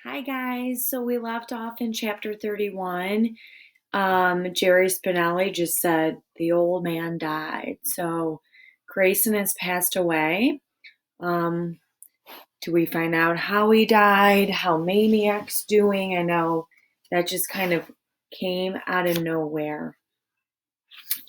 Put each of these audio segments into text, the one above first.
Hi guys. So we left off in chapter 31. Jerry Spinelli just said the old man died. So Grayson has passed away. Um, do we find out how he died? How Maniac's doing? I know that just kind of came out of nowhere.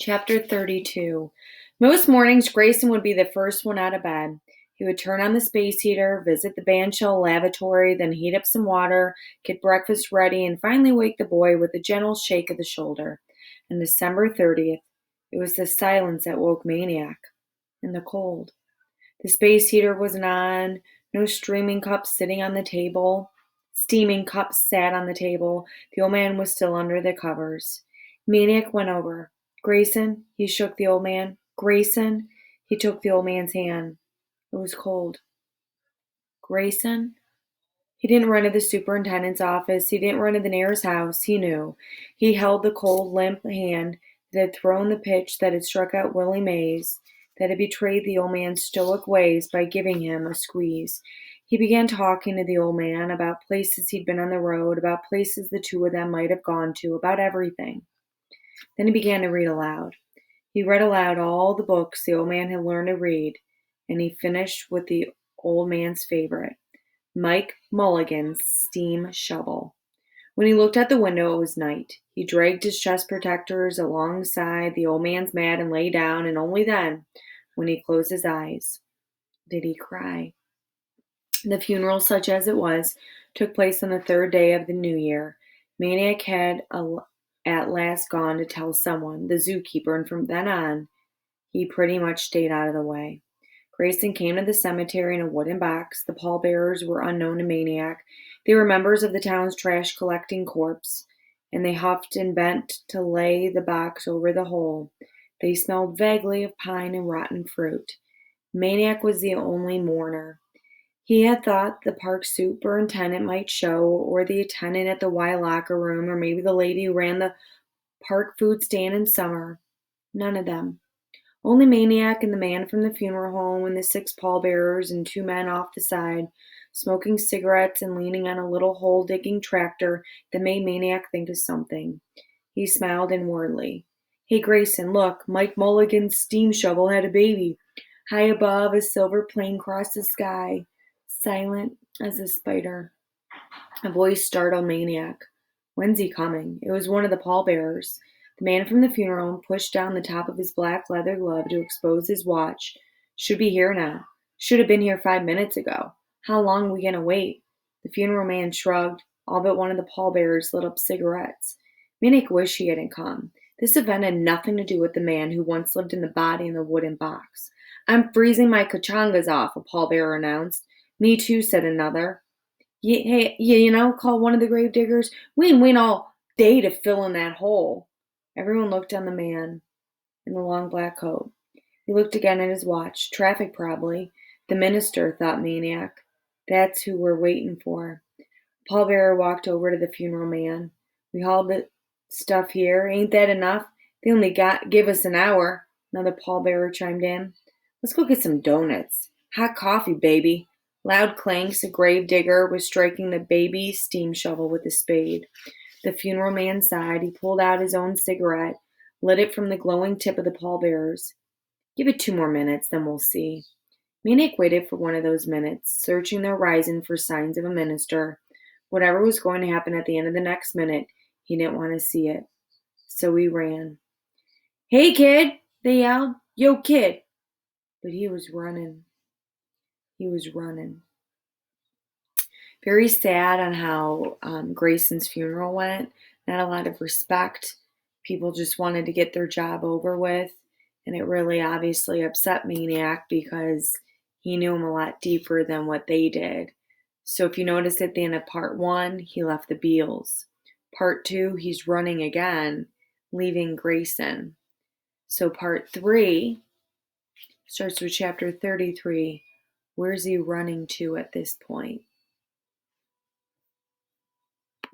Chapter 32. Most mornings, Grayson would be the first one out of bed. He would turn on the space heater, visit the bandshell lavatory, then heat up some water, get breakfast ready, and finally wake the boy with a gentle shake of the shoulder. On December 30th, it was the silence that woke Maniac, and the cold. The space heater wasn't on, no steaming cups sitting on the table. Steaming cups sat on the table. The old man was still under the covers. Maniac went over. Grayson, he shook the old man. Grayson, he took the old man's hand. It was cold. Grayson? He didn't run to the superintendent's office. He didn't run to the nearest house. He knew. He held the cold, limp hand that had thrown the pitch that had struck out Willie Mays, that had betrayed the old man's stoic ways by giving him a squeeze. He began talking to the old man about places he'd been on the road, about places the two of them might have gone to, about everything. Then he began to read aloud. He read aloud all the books the old man had learned to read, and he finished with the old man's favorite, Mike Mulligan's steam shovel. When he looked out the window, it was night. He dragged his chest protectors alongside the old man's mat and lay down, and only then, when he closed his eyes, did he cry. The funeral, such as it was, took place on the third day of the new year. Maniac had at last gone to tell someone, the zookeeper, and from then on, he pretty much stayed out of the way. Grayson came to the cemetery in a wooden box. The pallbearers were unknown to Maniac. They were members of the town's trash collecting corps, and they huffed and bent to lay the box over the hole. They smelled vaguely of pine and rotten fruit. Maniac was the only mourner. He had thought the park superintendent might show, or the attendant at the Y locker room, or maybe the lady who ran the park food stand in summer. None of them. Only Maniac and the man from the funeral home and the six pallbearers and two men off the side, smoking cigarettes and leaning on a little hole-digging tractor that made Maniac think of something. He smiled inwardly. Hey, Grayson, look, Mike Mulligan's steam shovel had a baby. High above, a silver plane crossed the sky, silent as a spider. A voice startled Maniac. When's he coming? It was one of the pallbearers. The man from the funeral home pushed down the top of his black leather glove to expose his watch. Should be here now. Should have been here 5 minutes ago. How long are we going to wait? The funeral man shrugged. All but one of the pallbearers lit up cigarettes. Maniac wished he hadn't come. This event had nothing to do with the man who once lived in the body in the wooden box. I'm freezing my kachangas off, a pallbearer announced. Me too, said another. Hey, call one of the grave diggers. We ain't wait all day to fill in that hole. Everyone looked on the man in the long black coat. He looked again at his watch. Traffic, probably. The minister, thought Maniac. That's who we're waiting for. Pallbearer walked over to the funeral man. We hauled the stuff here. Ain't that enough? They only give us an hour. Another pallbearer chimed in. Let's go get some donuts. Hot coffee, baby. Loud clanks. A grave digger was striking the baby steam shovel with a spade. The funeral man sighed. He pulled out his own cigarette, lit it from the glowing tip of the pallbearers. Give it 2 more minutes, then we'll see. Maniac waited for one of those minutes, searching the horizon for signs of a minister. Whatever was going to happen at the end of the next minute, he didn't want to see it. So he ran. Hey, kid, they yelled. Yo, kid. But he was running. He was running. Very sad on how Grayson's funeral went. Not a lot of respect. People just wanted to get their job over with. And it really obviously upset Maniac because he knew him a lot deeper than what they did. So if you notice at the end of part 1, he left the Beals. Part 2, he's running again, leaving Grayson. So part 3 starts with chapter 33. Where's he running to at this point?